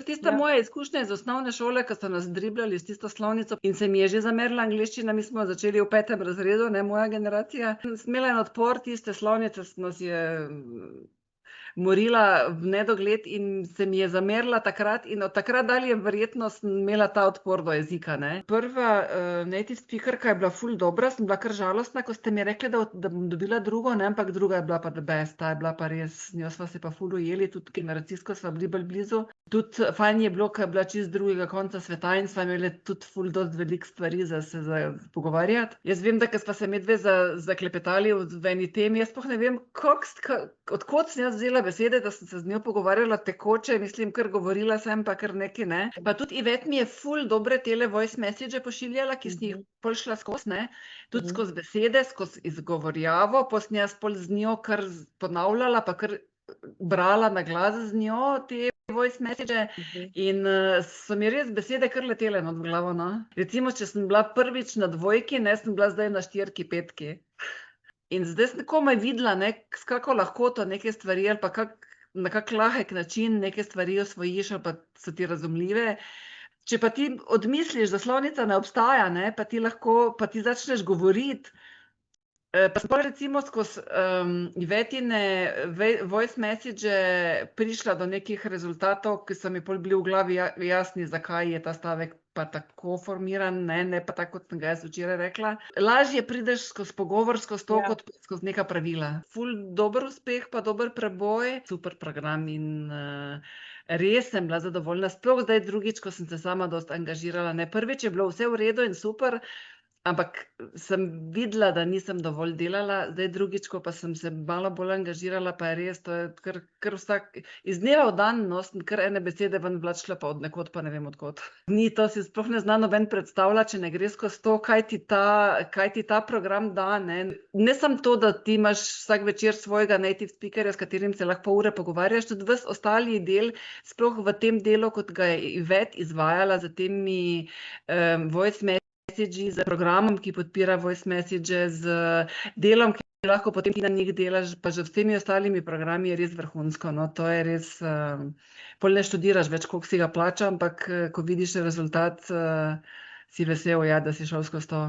Tista moja izkušnja iz osnovne šole, ko so nas dribljali s tisto slovnico in se mi je že zamerila angleščina, mi smo začeli v 5. razredu, ne, moja generacija. Sem imela en odpor tiste slovnice, nas je morila v nedogled in se mi je zamerila takrat in od takrat dalje verjetno sem imela ta odpor do jezika, ne. Prva native speakerka je bila ful dobra, sem bila kar žalostna, ko ste mi rekli, da bom dobila drugo, ne, ampak druga je bila pa the best, ta je bila pa res, z njo sva se pa ful ujeli, tudi generacijsko sva bili bolj blizu. Tudi fajn je bilo, ko je bila čisto drugega konca sveta in sva imeli tudi ful dosti veliko stvari za se pogovarjati. Jaz vem, da ko sva se midve zaklepetali v eni temi, jaz sploh ne vem, od kod sem jaz vzela besede, da sem se z njo pogovarjala tekoče, mislim, kar govorila sem pa kar nekaj, ne. Pa tudi Ivet mi je ful dobre tele voice message pošiljala, ki sem jih pol šla skozi, ne. Tudi skozi besede, skozi izgovorjavo, pol sem jaz pol z njo kar ponavljala, pa kar brala na glas z njo te voice message in so mi res besede kar letele not v glavo, no. Recimo, če sem bila prvič na 2, ne, sem bila zdaj na 4, 5. In zdaj sem komaj videla, ne, s kako lahkoto neke stvari ali pa na kak lahek način neke stvari osvojiš ali pa so ti razumljive. Če pa ti odmisliš, da slovnica ne obstaja, ne, pa ti začneš govoriti, pa sem pol recimo skozi Ivetine voice message prišla do nekih rezultatov, ki so mi pol bili v glavi jasni, zakaj je ta stavek pa tako formiran, ne pa tako, kot sem ga jaz včeraj rekla. Lažje prideš skozi pogovor, skozi to, kot skozi neka pravila. Ful dober uspeh pa dober preboj, super program in res sem bila zadovoljna, sploh zdaj drugič, ko sem se sama dosti angažirala, ne. Prvič je bilo vse v redu in super, ampak sem videla, da nisem dovolj delala, zdaj drugič, ko pa sem se malo bolj angažirala, pa je res, to je kar iz dneva v dan, no, sem kar ene besede ven vlačila, pa od nekod pa ne vem od kod. Ni, to si sploh ne zna noben predstavljati, če ne gre skozi to, kaj ti ta program da, ne. Ne samo to, da ti imaš vsak večer svojega native speakerja, s katerim se lahko pol ure pogovarjaš, tudi ves ostali del, sploh v tem delu, kot ga je Ivet izvajala s temi voice z programom, ki podpira voice message, z delom, ki lahko potem ti na njih delaš, pa že s temi ostalimi programi je res vrhunsko, no, to je res, pol ne študiraš več, koliko si ga plača, ampak ko vidiš rezultat, si vesel, ja, da si šel skozi to.